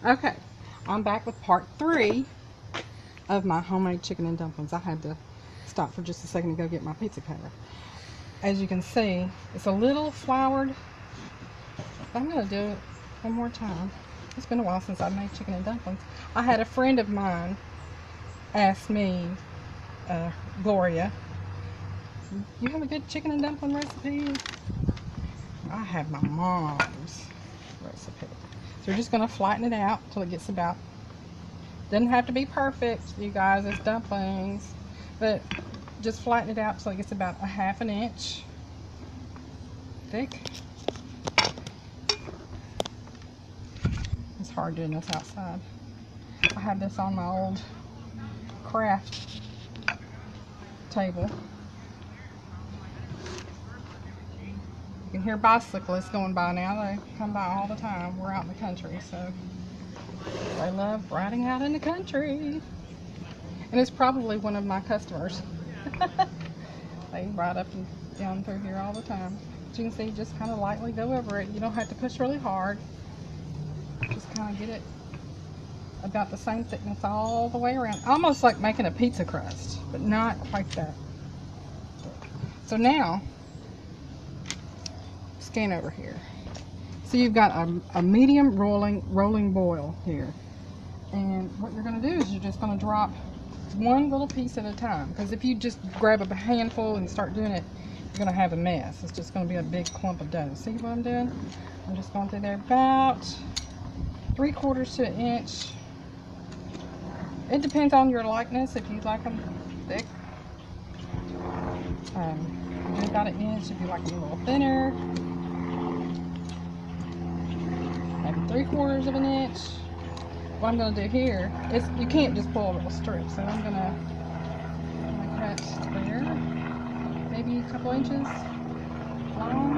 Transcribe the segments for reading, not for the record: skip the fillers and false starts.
Okay, I'm back with part 3 of my homemade chicken and dumplings. I had to stop for just a second to go get my pizza cutter. As you can see, it's a little floured, but I'm going to do it one more time. It's been a while since I made chicken and dumplings. I had a friend of mine ask me, Gloria, you have a good chicken and dumpling recipe? I have my mom's recipe. So we're just going to flatten it out until it gets about, doesn't have to be perfect, you guys, it's dumplings, but just flatten it out until it gets about a ½ inch thick. It's hard doing this outside. I have this on my old craft table. You can hear bicyclists going by now. They come by all the time. We're out in the country, so they love riding out in the country. And it's probably one of my customers. They ride up and down through here all the time. As you can see, just kind of lightly go over it. You don't have to push really hard. Just kind of get it about the same thickness all the way around. Almost like making a pizza crust, but not quite that thick. So now, scan over here. So you've got a medium rolling boil here. And what you're going to do is you're just going to drop one little piece at a time. Because if you just grab a handful and start doing it, you're going to have a mess. It's just going to be a big clump of dough. See what I'm doing? I'm just going through there about 3/4 to an inch. It depends on your likeness. If you like them thick, do about an inch. If you like them a little thinner, maybe 3/4 of an inch. What I'm going to do here is, you can't just pull a little strip, so I'm going to cut there, maybe a couple inches long.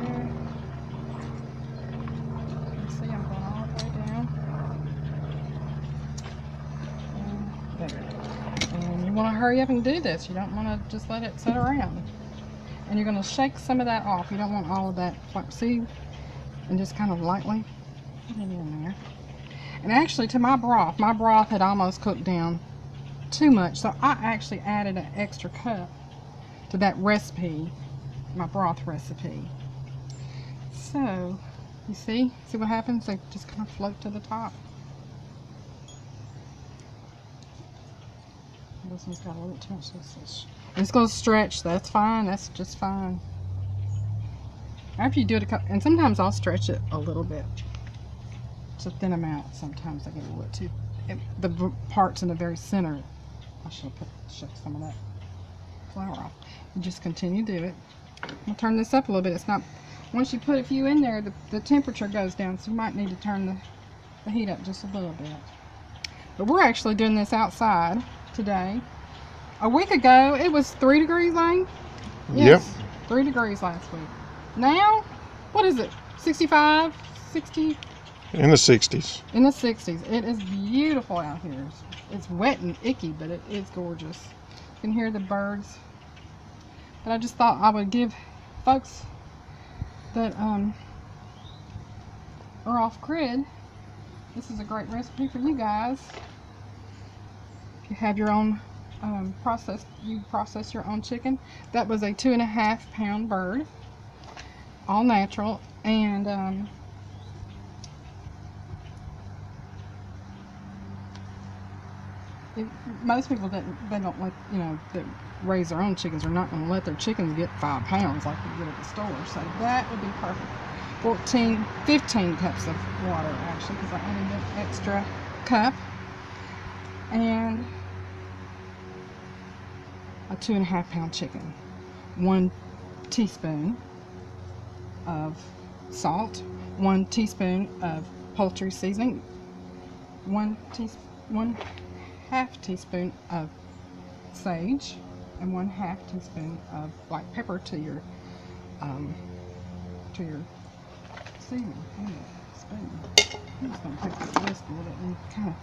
There. You see, I'm going all the way down. And there. And you want to hurry up and do this. You don't want to just let it sit around. And you're going to shake some of that off. You don't want all of that flaxseed, and just kind of lightly put it in there. And actually, to my broth had almost cooked down too much, so I actually added an extra cup to that recipe, my broth recipe. So, you see what happens? They just kind of float to the top. This one's got a little too much. It's going to stretch. That's fine. That's just fine. After you do it, and sometimes I'll stretch it a little bit to thin them out. Sometimes I get a little too. The parts in the very center, I should have shook some of that flour off. You just continue to do it. I'll turn this up a little bit. It's not, once you put a few in there, the temperature goes down, so you might need to turn the heat up just a little bit. But we're actually doing this outside today. A week ago, it was 3 degrees, Lane? Yes, yep. 3 degrees last week. Now, what is it? 65, 60? In the 60s. In the 60s. It is beautiful out here. It's wet and icky, but it is gorgeous. You can hear the birds. But I just thought I would give folks that are off grid, this is a great recipe for you guys. If you have your own you process your own chicken. That was a 2.5 pound bird, all natural, and most people they don't let, that raise their own chickens are not going to let their chickens get 5 pounds like you get at the store. So that would be perfect. 15 cups of water actually, because I added an extra cup, and a 2.5 pound chicken. 1 teaspoon of salt, 1 teaspoon of poultry seasoning, 1/2 teaspoon of sage, and 1/2 teaspoon of black pepper to your seasoning. Spoon. I'm just going to take this whisk a little bit and kind of.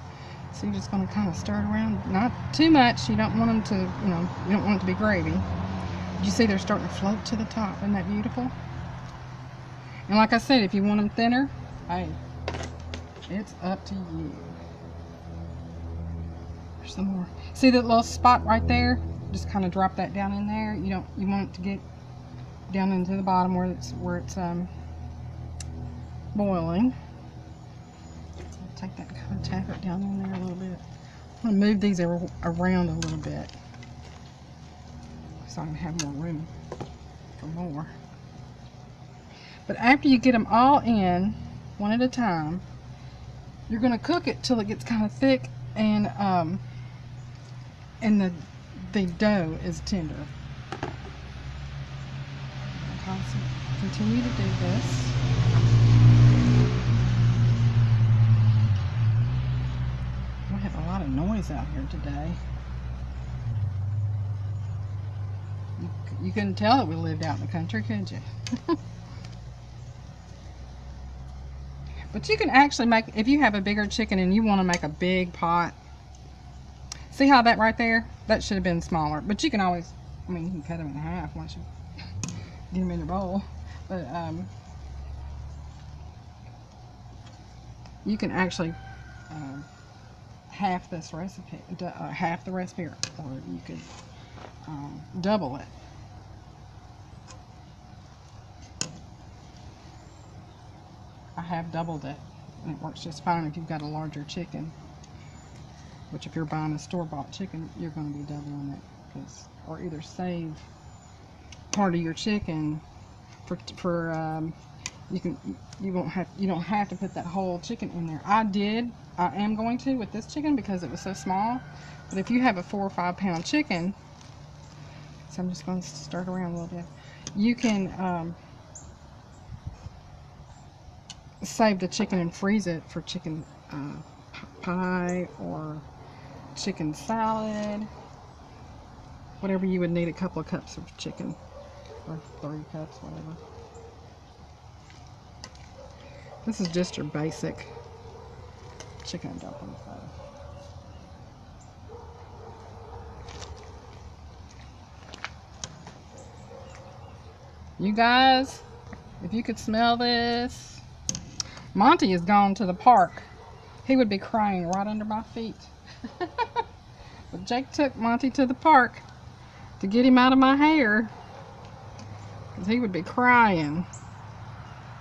So you're just going to kind of stir it around, not too much. You don't want them to, you don't want it to be gravy. You see they're starting to float to the top. Isn't that beautiful? And like I said, if you want them thinner, hey, It's up to you. There's some more. See that little spot right there? Just kind of drop that down in there. You want it to get down into the bottom where it's boiling. Take that, kind of tap it down in there a little bit. I'm going to move these around a little bit so I can have more room for more. But after you get them all in, one at a time, you're going to cook it till it gets kind of thick and the dough is tender. Continue to do this. We have a lot of noise out here today. You couldn't tell that we lived out in the country, could you? But you can actually make, if you have a bigger chicken and you want to make a big pot, see how that right there? That should have been smaller. But you can always, I mean, you can cut them in half once you get them in the bowl. But you can actually half this recipe, half the recipe, or you could double it. I have doubled it, and it works just fine if you've got a larger chicken. Which, if you're buying a store-bought chicken, you're going to be doubling it, or either save part of your chicken you don't have to put that whole chicken in there. I am going to with this chicken because it was so small. But if you have a 4 or 5 pound chicken, so I'm just going to stir it around a little bit. You can save the chicken and freeze it for chicken pie or chicken salad, whatever you would need. A couple of cups of chicken, or 3 cups, whatever. This is just your basic chicken and dumplings though. You guys, if you could smell this. Monty has gone to the park. He would be crying right under my feet. But Jake took Monty to the park to get him out of my hair, because he would be crying.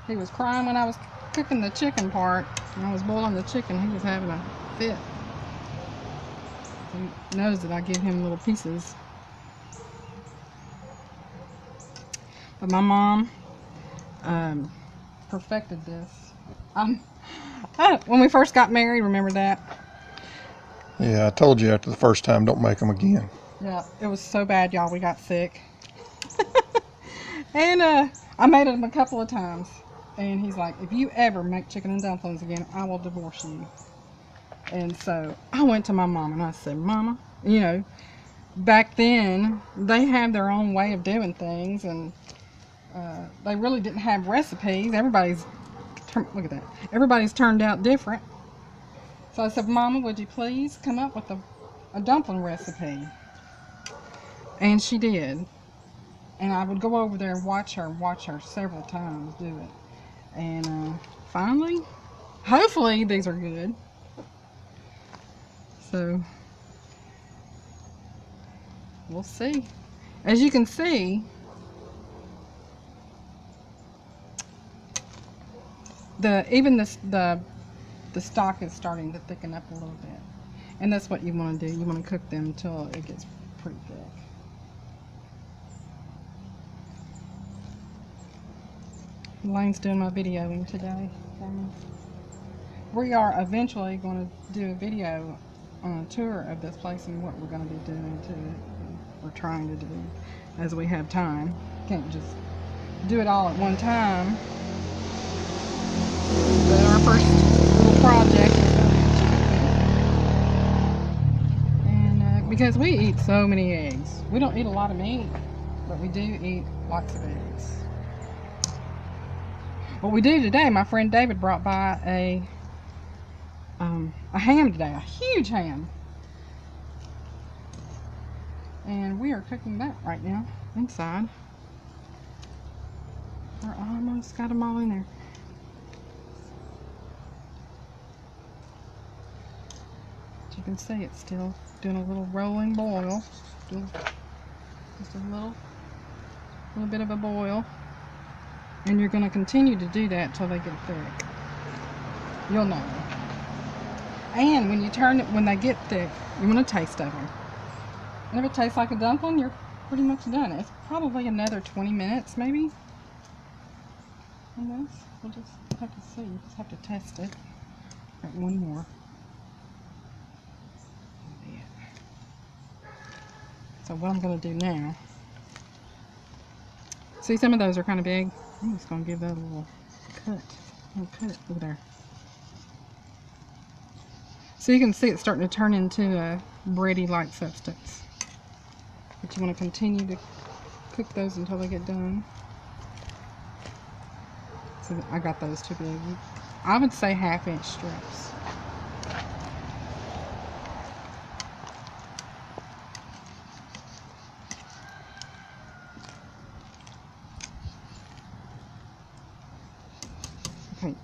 He was crying when I was cooking the chicken part. When I was boiling the chicken, he was having a fit. He knows that I give him little pieces. But my mom perfected this. When we first got married, remember that? Yeah, I told you after the first time, don't make them again. Yeah, it was so bad, y'all. We got sick. And I made them a couple of times. And he's like, if you ever make chicken and dumplings again, I will divorce you. And so I went to my mom and I said, Mama, you know, back then, they had their own way of doing things. And they really didn't have recipes. Look at that. Everybody's turned out different. So I said, Mama, would you please come up with a dumpling recipe? And she did. And I would go over there and watch her several times do it. And finally, hopefully these are good. So, we'll see. As you can see, the stock is starting to thicken up a little bit. And that's what you want to do. You want to cook them until it gets pretty thick. Elaine's doing my videoing today for me. We are eventually going to do a video on a tour of this place and what we're going to be doing to it. We're trying to do as we have time. Can't just do it all at one time. But our first little project is going to be chicken. And because we eat so many eggs. We don't eat a lot of meat, but we do eat lots of eggs. What we do today, my friend David brought by a ham today, a huge ham. And we are cooking that right now inside. We're almost got them all in there. you can see, it's still doing a little rolling boil. Just a little bit of a boil. And you're going to continue to do that till they get thick. You'll know. And when you turn it, when they get thick, you want to taste of them. And if it tastes like a dumpling, you're pretty much done. It's probably another 20 minutes, maybe. On this, we'll just have to see. You just have to test it. Got one more. So what I'm going to do now, see, some of those are kind of big. I'm just going to give that a little cut. Look there. So you can see it's starting to turn into a bready-like substance. But you want to continue to cook those until they get done. So I got those too big. I would say 1/2-inch strips. Okay,